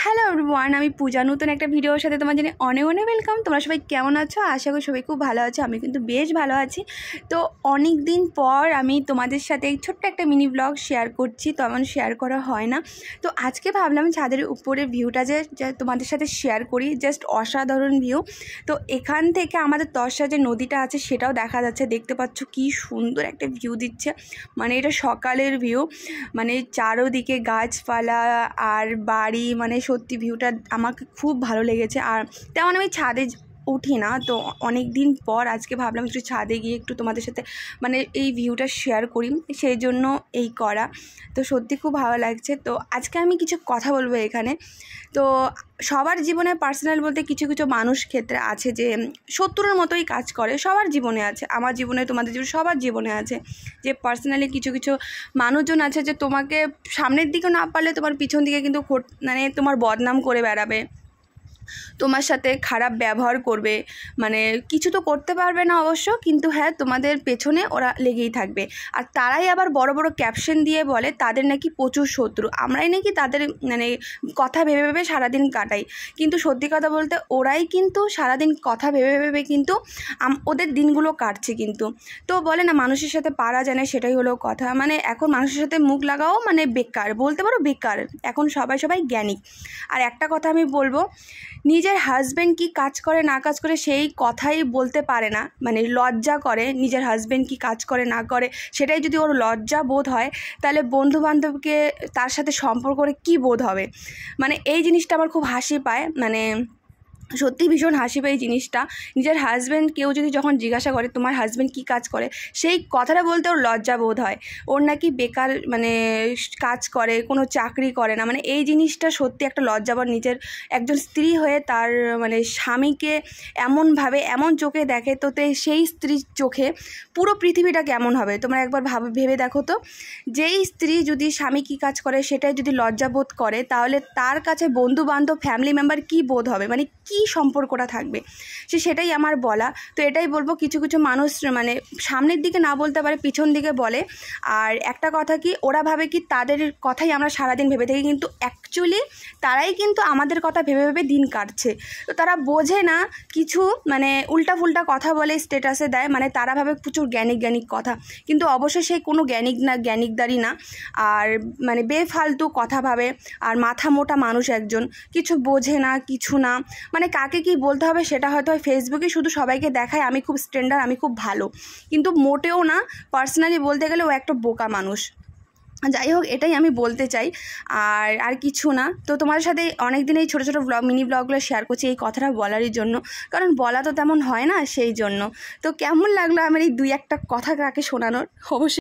Hello everyone, আমি পূজা। নতুন একটা ভিডিওর সাথে তোমার জন্য অনেক অনেক ওয়েলকাম। তোমরা সবাই কেমন আছো? আশা করি সবাই খুব ভালো আছো। আমি কিন্তু বেশ ভালো আছি। তো অনেক দিন পর আমি তোমাদের সাথে ছোট্ট একটা মিনি ব্লগ শেয়ার করছি, তেমন শেয়ার করা হয় না। তো আজকে ভাবলাম ছাদের উপরের ভিউটা যে তোমাদের সাথে শেয়ার করি। জাস্ট অসাধারণ ভিউ। তো এখান থেকে আমাদের তরসা যে নদীটা আছে সেটাও দেখা যাচ্ছে, দেখতে পাচ্ছ কি সুন্দর একটা ভিউ দিচ্ছে। মানে এটা সকালের ভিউ, মানে চারোদিকে গাছপালা আর বাড়ি, মানে সত্যি ভিউটা আমাকে খুব ভালো লেগেছে। আর তেমন আমি ছাদে উঠি না, তো অনেক দিন পর আজকে ভাবলাম একটু ছাদে গিয়ে একটু তোমাদের সাথে মানে এই ভিউটা শেয়ার করি, সেই জন্য এই করা। তো সত্যি খুব ভালো লাগছে। তো আজকে আমি কিছু কথা বলবো এখানে। তো সবার জীবনে পার্সোনাল বলতে কিছু কিছু মানুষ ক্ষেত্রে আছে যে শত্রুর মতোই কাজ করে, সবার জীবনে আছে, আমার জীবনে, তোমাদের জীবনে, সবার জীবনে আছে যে পার্সোনালি কিছু কিছু মানুষজন আছে যে তোমাকে সামনের দিকে না পারলে তোমার পিছন দিকে কিন্তু মানে তোমার বদনাম করে বেড়াবে, তোমার সাথে খারাপ ব্যবহার করবে। মানে কিছু তো করতে পারবে না অবশ্য, কিন্তু হ্যাঁ তোমাদের পেছনে ওরা লেগেই থাকবে। আর তারাই আবার বড় বড় ক্যাপশন দিয়ে বলে তাদের নাকি প্রচুর শত্রু, আমরাই নাকি তাদের মানে কথা ভেবে ভেবে সারাদিন কাটাই। কিন্তু সত্যি কথা বলতে ওরাই কিন্তু সারাদিন কথা ভেবে ভেবে কিন্তু ওদের দিনগুলো কাটছে কিন্তু। তো বলে না মানুষের সাথে পারা যায় না, সেটাই হলো কথা। মানে এখন মানুষের সাথে মুখ লাগাও মানে বেকার, বলতে পারো বেকার। এখন সবাই জ্ঞানী। আর একটা কথা আমি বলবো, নিজের হাজব্যান্ড কি কাজ করে না কাজ করে সেই কথাই বলতে পারে না, মানে লজ্জা করে। নিজের হাজব্যান্ড কি কাজ করে না করে সেটাই যদি ওর লজ্জা বোধ হয়, তাহলে বন্ধুবান্ধবকে তার সাথে সম্পর্ক করে কী বোধ হবে। মানে এই জিনিসটা আমার খুব হাসি পায়, মানে সত্যি ভীষণ হাসি পায় এই জিনিসটা। নিজের হাজব্যান্ড কেউ যদি যখন জিজ্ঞাসা করে তোমার হাজব্যান্ড কী কাজ করে, সেই কথাটা বলতে ওর লজ্জা বোধ হয়। ওর নাকি বেকার মানে কাজ করে, কোনো চাকরি করে না। মানে এই জিনিসটা সত্যি একটা লজ্জাবোধ। নিজের একজন স্ত্রী হয়ে তার মানে স্বামীকে এমনভাবে এমন চোখে দেখে, তো সেই স্ত্রীর চোখে পুরো পৃথিবীটা কেমন হবে তোমরা একবার ভেবে দেখো তো। যেই স্ত্রী যদি স্বামী কী কাজ করে সেটাই যদি লজ্জাবোধ করে, তাহলে তার কাছে বন্ধু বান্ধব ফ্যামিলি মেম্বার কী বোধ হবে, মানে কী সম্পর্কটা থাকবে। সেটাই আমার বলা। তো এটাই বলবো, কিছু কিছু মানুষ মানে সামনের দিকে না বলতে পারে, পিছন দিকে বলে। আর একটা কথা কি, ওরা ভাবে কি তাদের কথাই আমরা সারাদিন ভেবে থাকি, কিন্তু অ্যাকচুয়ালি তারাই কিন্তু আমাদের কথা ভেবে ভেবে দিন কাটছে। তো তারা বোঝে না কিছু, মানে উল্টা ফুল্টা কথা বলে স্ট্যাটাসে দেয়, মানে তারা ভাবে প্রচুর জ্ঞানিক কথা, কিন্তু অবশ্যই সেই কোনো জ্ঞানিকদারি না। আর মানে বেফালতু কথা ভাবে, আর মাথা মোটা মানুষ একজন, কিছু বোঝে না, কিছু না। মানে কাকে কি বলতে হবে সেটা হয়তো ফেসবুকে শুধু সবাইকে দেখায় আমি খুব স্ট্যান্ডার্ড, আমি খুব ভালো, কিন্তু মোটেও না। পার্সোনালি বলতে গেলে ও একটা বোকা মানুষ। যাই হোক, এটাই আমি বলতে চাই, আর কিছু না। তো তোমাদের সাথে অনেক দিন এই ছোটো ছোটো মিনি ব্লগগুলো শেয়ার করছি এই কথাটা বলারই জন্য, কারণ বলা তো তেমন হয় না, সেই জন্য। তো কেমন লাগলো আমার এই দুই একটা কথা কাকে শোনানোর, অবশ্যই